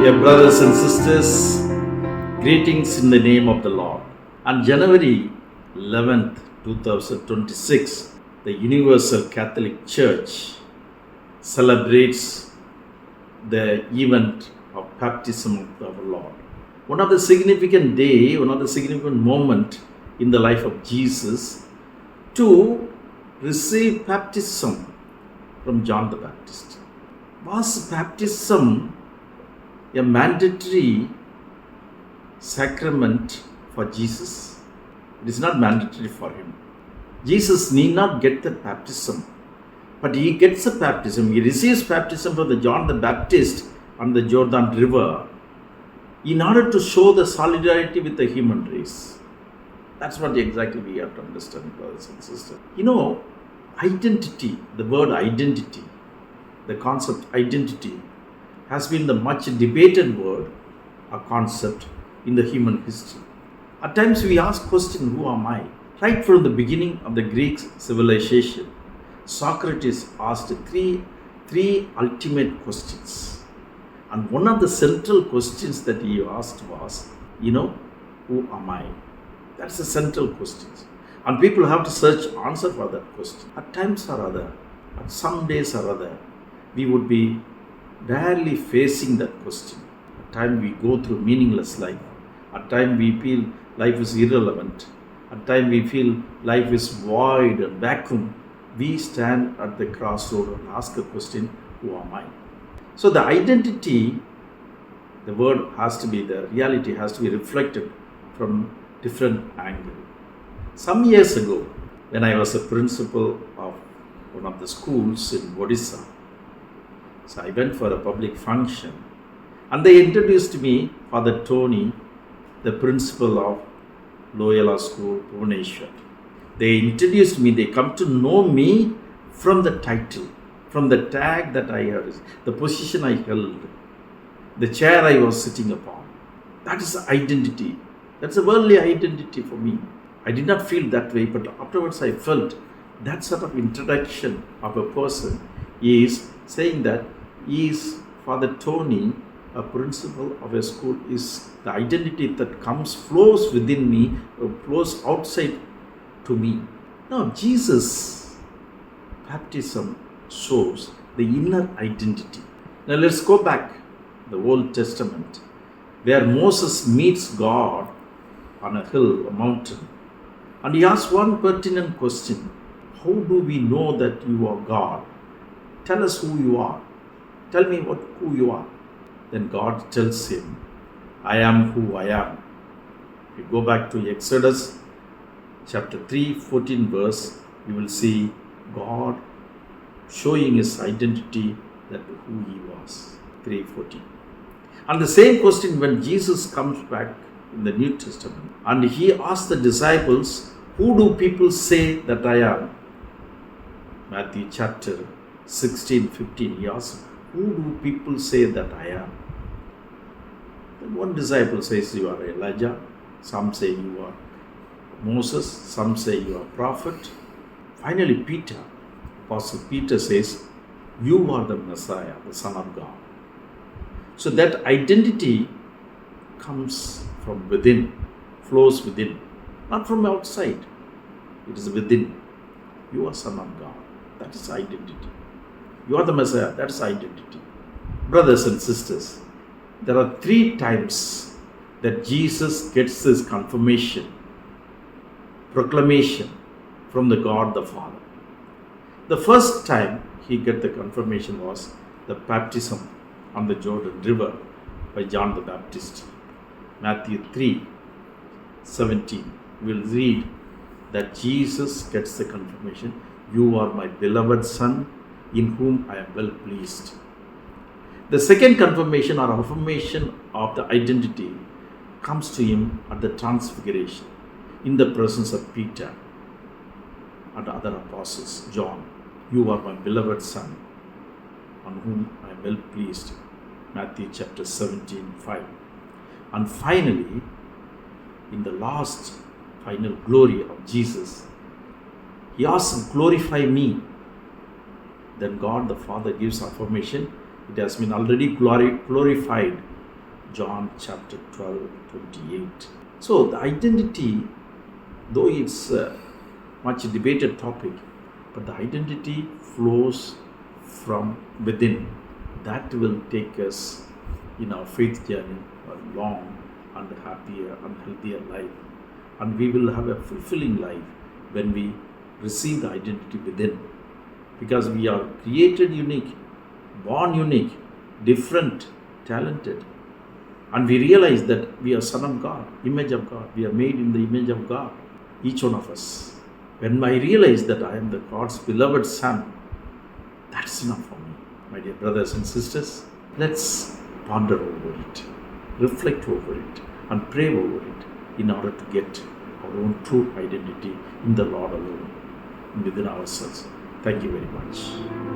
Dear brothers and sisters, greetings in the name of the Lord. On January 11th, 2026, the Universal Catholic Church celebrates the event of baptism of our Lord. One of the significant moment in the life of Jesus to receive baptism from John the Baptist. Was baptism a mandatory sacrament for Jesus? It is not mandatory for him. Jesus need not get the baptism, but he gets the baptism. He receives baptism from the John the Baptist on the Jordan River in order to show the solidarity with the human race. That's what exactly we have to understand, brothers and sisters. Identity, the word identity, the concept identity has been the much debated word or concept in the human history. At times we ask question, who am I? Right from the beginning of the Greek civilization, Socrates asked three ultimate questions. And one of the central questions that he asked was, who am I? That's the central question. And people have to search answer for that question. At times or other, at some days or other, we would be rarely facing that question. At times we go through meaningless life. At times we feel life is irrelevant. At times we feel life is void and vacuum. We stand at the crossroad and ask a question, who am I? So the identity, the reality has to be reflected from different angle. Some years ago, when I was a principal of one of the schools in Odisha, so I went for a public function and they introduced me, Father Tony, the principal of Loyola School, Bhubaneswar. They introduced me, they come to know me from the title, from the tag that I had, the position I held, the chair I was sitting upon. That is identity. That's a worldly identity for me. I did not feel that way, but afterwards I felt that sort of introduction of a person is saying that he is Father Tony, a principal of a school, is the identity that flows within me, flows outside to me. Now, Jesus' baptism shows the inner identity. Now, let's go back to the Old Testament, where Moses meets God on a hill, a mountain, and he asks one pertinent question: how do we know that you are God? Tell us who you are. Tell me who you are. Then God tells him, I am who I am. If you go back to Exodus chapter 3, 14 verse, you will see God showing his identity, that who he was. 3:14. And the same question when Jesus comes back in the New Testament, and he asks the disciples, who do people say that I am? Matthew chapter 16, 15, he asks, who do people say that I am? Then one disciple says, you are Elijah. Some say you are Moses. Some say you are prophet. Finally, Apostle Peter says, you are the Messiah, the Son of God. So that identity comes from within, flows within, not from outside. It is within. You are Son of God. That is identity. You are the Messiah. That is identity. Brothers and sisters, there are 3 times that Jesus gets this confirmation, proclamation from the God the Father. The first time he got the confirmation was the baptism on the Jordan River by John the Baptist. Matthew 3:17. We'll read that Jesus gets the confirmation, you are my beloved Son, in whom I am well pleased. The second confirmation or affirmation of the identity comes to him at the Transfiguration, in the presence of Peter and other apostles. John, you are my beloved Son, on whom I am well pleased. Matthew chapter 17:5. And finally, in the last final glory of Jesus, he asks, glorify me. Then God the Father gives affirmation, it has been already glorified John chapter 12, 28. So the identity, though it's a much debated topic, but the identity flows from within. That will take us in our faith journey a long and happier and healthier life. And we will have a fulfilling life when we receive the identity within. Because we are created unique, born unique, different, talented. And we realize that we are son of God, image of God. We are made in the image of God, each one of us. When I realize that I am the God's beloved son, that's enough for me. My dear brothers and sisters, let's ponder over it, reflect over it, and pray over it in order to get our own true identity in the Lord alone, within ourselves. Thank you very much.